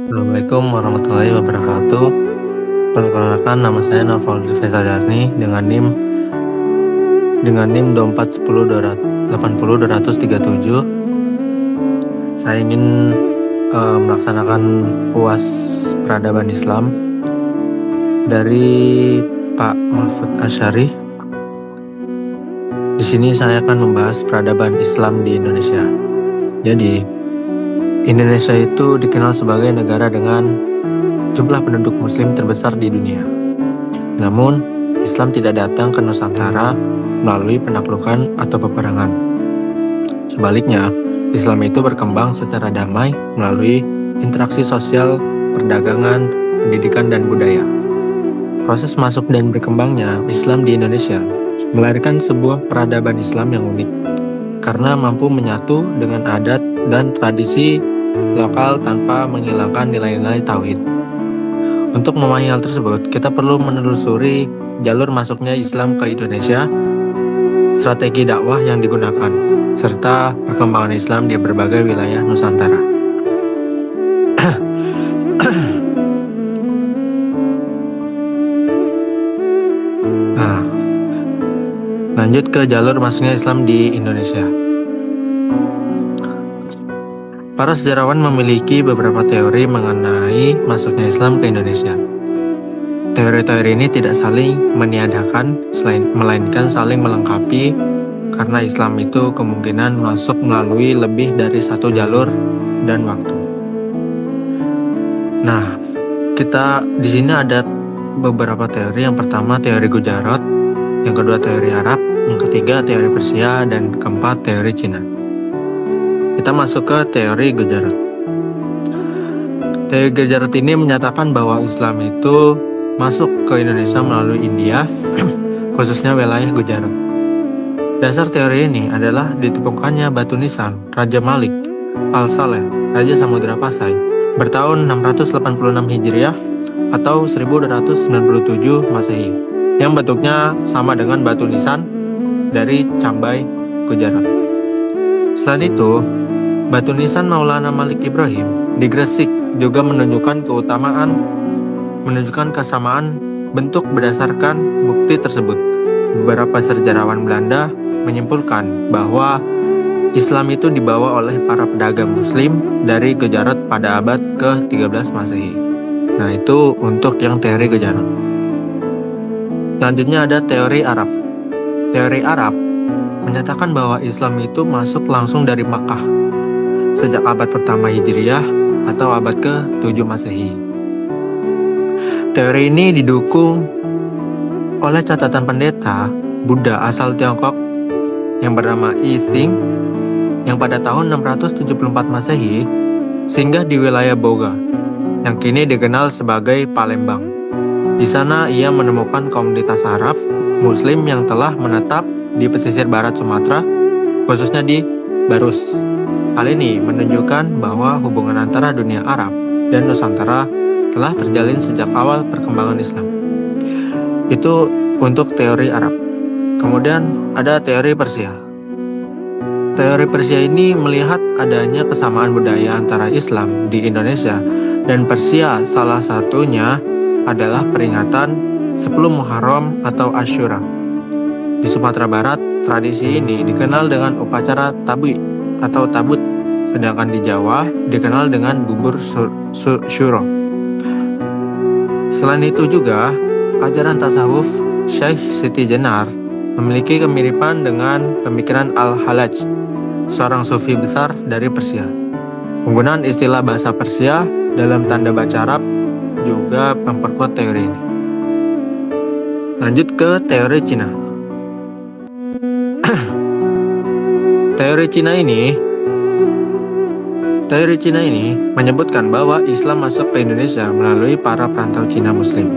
Assalamualaikum warahmatullahi wabarakatuh. Perkenalkan, nama saya Noval Faisal Jasni dengan NIM 2410-280-237. Saya ingin melaksanakan UAS Peradaban Islam dari Pak Mahfud Asyari. Di sini saya akan membahas peradaban Islam di Indonesia. Jadi, Indonesia itu dikenal sebagai negara dengan jumlah penduduk muslim terbesar di dunia. Namun, Islam tidak datang ke Nusantara melalui penaklukan atau peperangan. Sebaliknya, Islam itu berkembang secara damai melalui interaksi sosial, perdagangan, pendidikan, dan budaya. Proses masuk dan berkembangnya Islam di Indonesia melahirkan sebuah peradaban Islam yang unik karena mampu menyatu dengan adat dan tradisi lokal tanpa menghilangkan nilai-nilai tauhid. Untuk memahami hal tersebut, kita perlu menelusuri jalur masuknya Islam ke Indonesia, strategi dakwah yang digunakan, serta perkembangan Islam di berbagai wilayah Nusantara. Nah, lanjut ke jalur masuknya Islam di Indonesia. Para sejarawan memiliki beberapa teori mengenai masuknya Islam ke Indonesia. Teori-teori ini tidak saling meniadakan, melainkan saling melengkapi, karena Islam itu kemungkinan masuk melalui lebih dari satu jalur dan waktu. Nah, kita di sini ada beberapa teori. Yang pertama teori Gujarat, yang kedua teori Arab, yang ketiga teori Persia, dan keempat teori Cina. Kita masuk ke teori Gujarat. Teori Gujarat ini menyatakan bahwa Islam itu masuk ke Indonesia melalui India, khususnya wilayah Gujarat. Dasar teori ini adalah ditemukannya batu nisan Raja Malik Al-Saleh, Raja Samudra Pasai, bertahun 686 Hijriah atau 1297 Masehi, yang bentuknya sama dengan batu nisan dari Cambai, Gujarat. Selain itu, batu nisan Maulana Malik Ibrahim di Gresik juga menunjukkan kesamaan bentuk berdasarkan bukti tersebut. Beberapa sejarawan Belanda menyimpulkan bahwa Islam itu dibawa oleh para pedagang muslim dari Gujarat pada abad ke-13 Masehi. Nah, itu untuk yang teori Gujarat. Selanjutnya ada teori Arab. Teori Arab menyatakan bahwa Islam itu masuk langsung dari Makkah sejak abad pertama Hijriah atau abad ke-7 Masehi. Teori ini didukung oleh catatan pendeta Buddha asal Tiongkok yang bernama Yi Xing, yang pada tahun 674 Masehi singgah di wilayah Boga, yang kini dikenal sebagai Palembang. Di sana ia menemukan komunitas Arab Muslim yang telah menetap di pesisir barat Sumatera, khususnya di Barus. Hal ini menunjukkan bahwa hubungan antara dunia Arab dan Nusantara telah terjalin sejak awal perkembangan Islam. Itu untuk teori Arab. Kemudian ada teori Persia. Teori Persia ini melihat adanya kesamaan budaya antara Islam di Indonesia dan Persia. Salah satunya adalah peringatan 10 Muharram atau Asyura. Di Sumatera Barat, tradisi ini dikenal dengan upacara tabi atau tabut, sedangkan di Jawa dikenal dengan bubur syuro. Selain itu juga, ajaran tasawuf Syekh Siti Jenar memiliki kemiripan dengan pemikiran Al-Hallaj, seorang sufi besar dari Persia. Penggunaan istilah bahasa Persia dalam tanda baca Arab juga memperkuat teori ini. Lanjut ke teori Cina. Teori Cina ini menyebutkan bahwa Islam masuk ke Indonesia melalui para perantau Cina Muslim.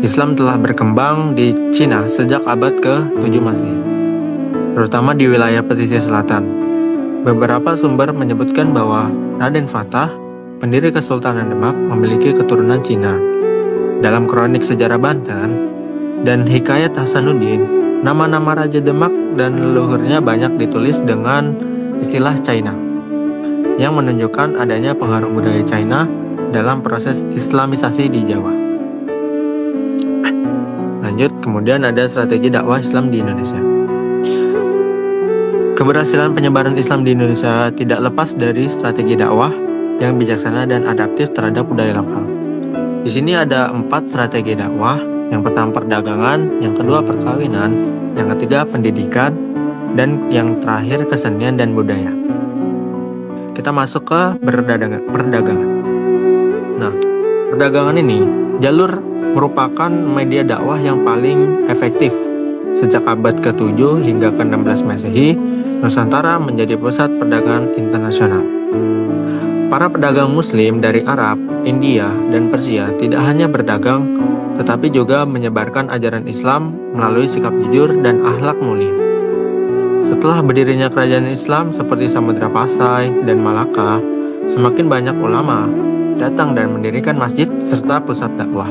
Islam telah berkembang di Cina sejak abad ke-7 Masehi, terutama di wilayah pesisir selatan. Beberapa sumber menyebutkan bahwa Raden Fatah, pendiri Kesultanan Demak, memiliki keturunan Cina. Dalam kronik sejarah Banten dan Hikayat Hasanuddin, nama-nama Raja Demak dan leluhurnya banyak ditulis dengan istilah China, yang menunjukkan adanya pengaruh budaya China dalam proses Islamisasi di Jawa. Lanjut, kemudian ada strategi dakwah Islam di Indonesia. Keberhasilan penyebaran Islam di Indonesia tidak lepas dari strategi dakwah yang bijaksana dan adaptif terhadap budaya lokal. Di sini ada 4 strategi dakwah. Yang pertama perdagangan, yang kedua perkawinan, yang ketiga pendidikan, dan yang terakhir kesenian dan budaya. Kita masuk ke perdagangan. Nah, perdagangan ini jalur merupakan media dakwah yang paling efektif. Sejak abad ke-7 hingga ke-16 Masehi, Nusantara menjadi pusat perdagangan internasional. Para pedagang Muslim dari Arab, India, dan Persia tidak hanya berdagang, tetapi juga menyebarkan ajaran Islam melalui sikap jujur dan akhlak mulia. Setelah berdirinya kerajaan Islam seperti Samudra Pasai dan Malaka, semakin banyak ulama datang dan mendirikan masjid serta pusat dakwah.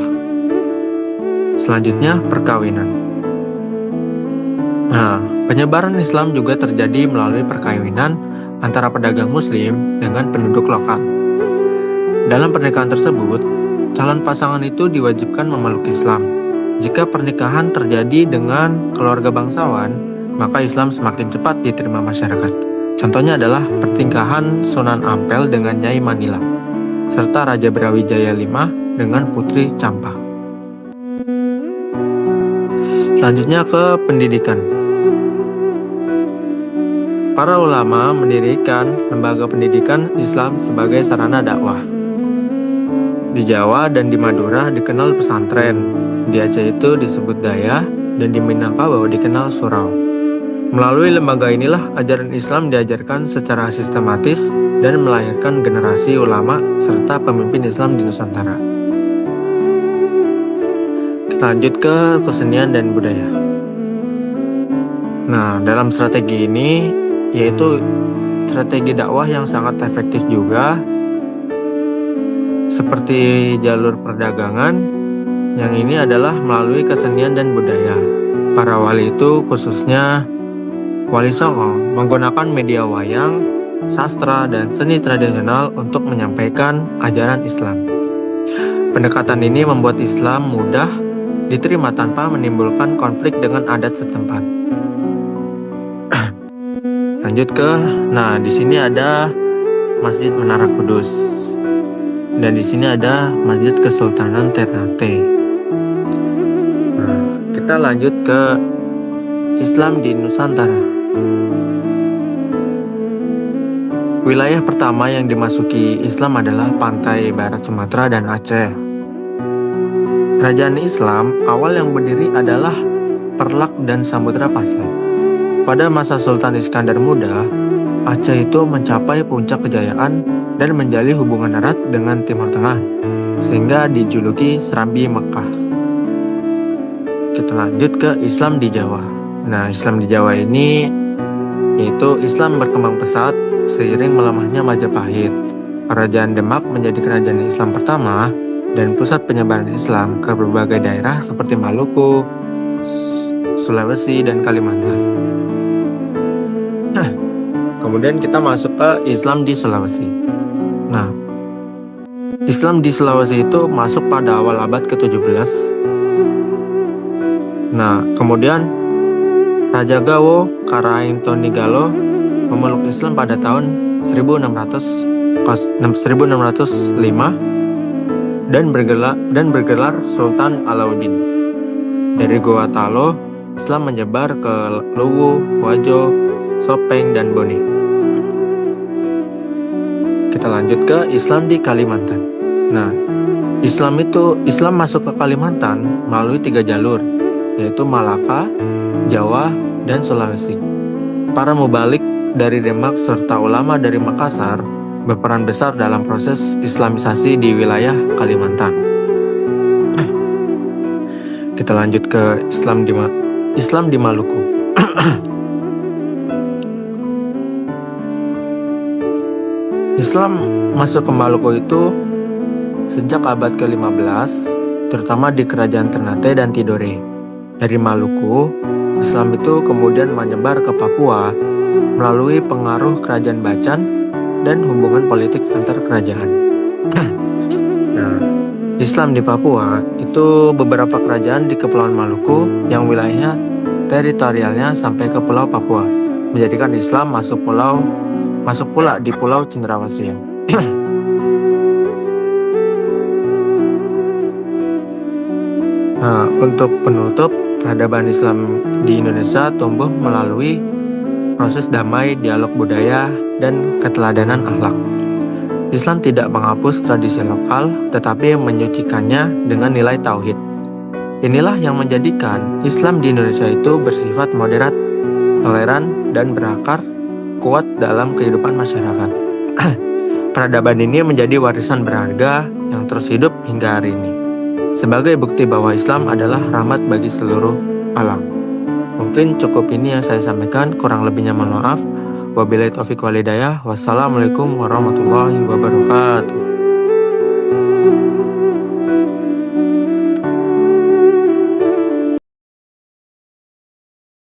Selanjutnya, perkawinan. Nah, penyebaran Islam juga terjadi melalui perkawinan antara pedagang Muslim dengan penduduk lokal. Dalam pernikahan tersebut, calon pasangan itu diwajibkan memeluk Islam. Jika pernikahan terjadi dengan keluarga bangsawan, maka Islam semakin cepat diterima masyarakat. Contohnya adalah pertingkahan Sunan Ampel dengan Nyai Manila, serta Raja Brawijaya V dengan Putri Campa. Selanjutnya ke pendidikan. Para ulama mendirikan lembaga pendidikan Islam sebagai sarana dakwah. Di Jawa dan di Madura dikenal pesantren, di Aceh itu disebut daya, dan di Minangkabau dikenal surau. Melalui lembaga inilah ajaran Islam diajarkan secara sistematis dan melahirkan generasi ulama serta pemimpin Islam di Nusantara. Kita lanjut ke kesenian dan budaya. Nah, dalam strategi ini yaitu strategi dakwah yang sangat efektif juga, seperti jalur perdagangan. Yang ini adalah melalui kesenian dan budaya. Para wali itu, khususnya Wali Songo, menggunakan media wayang, sastra, dan seni tradisional untuk menyampaikan ajaran Islam. Pendekatan ini membuat Islam mudah diterima tanpa menimbulkan konflik dengan adat setempat. Lanjut di sini ada Masjid Menara Kudus, dan di sini ada Masjid Kesultanan Ternate. Kita lanjut ke Islam di Nusantara. Wilayah pertama yang dimasuki Islam adalah pantai barat Sumatera dan Aceh. Kerajaan Islam awal yang berdiri adalah Perlak dan Samudra Pasai. Pada masa Sultan Iskandar Muda, Aceh itu mencapai puncak kejayaan dan menjalin hubungan erat dengan Timur Tengah, sehingga dijuluki Serambi Mekah. Kita lanjut ke Islam di Jawa. Nah, Islam di Jawa ini yaitu Islam berkembang pesat seiring melemahnya Majapahit. Kerajaan Demak menjadi kerajaan Islam pertama dan pusat penyebaran Islam ke berbagai daerah seperti Maluku, Sulawesi, dan Kalimantan. Kemudian kita masuk ke Islam di Sulawesi. Nah, Islam di Sulawesi itu masuk pada awal abad ke-17. Nah, kemudian Raja Gawo Karaingtonigalo memeluk Islam pada tahun 1605 dan bergelar Sultan Alauddin. Dari Goa Talo, Islam menyebar ke Luwu, Wajo, Sopeng, dan Bone. Kita lanjut ke Islam di Kalimantan. Nah, Islam masuk ke Kalimantan melalui 3 jalur, yaitu Malaka, Jawa, dan Sulawesi. Para mubalik dari Demak serta ulama dari Makassar berperan besar dalam proses Islamisasi di wilayah Kalimantan. Kita lanjut ke Islam di Maluku. Islam masuk ke Maluku itu sejak abad ke-15, terutama di kerajaan Ternate dan Tidore. Dari Maluku, Islam itu kemudian menyebar ke Papua melalui pengaruh kerajaan Bacan dan hubungan politik antar kerajaan. Islam di Papua itu beberapa kerajaan di Kepulauan Maluku yang wilayahnya teritorialnya sampai ke Pulau Papua, menjadikan Islam masuk pula di Pulau Cendrawasih. Nah, untuk penutup, peradaban Islam di Indonesia tumbuh melalui proses damai, dialog budaya, dan keteladanan akhlak. Islam tidak menghapus tradisi lokal, tetapi menyucikannya dengan nilai tauhid. Inilah yang menjadikan Islam di Indonesia itu bersifat moderat, toleran, dan berakar kuat dalam kehidupan masyarakat. Peradaban ini menjadi warisan berharga yang terus hidup hingga hari ini, sebagai bukti bahwa Islam adalah rahmat bagi seluruh alam. Mungkin cukup ini yang saya sampaikan, kurang lebihnya mohon maaf. Wabillahi taufiq wal hidayah. Wassalamualaikum warahmatullahi wabarakatuh.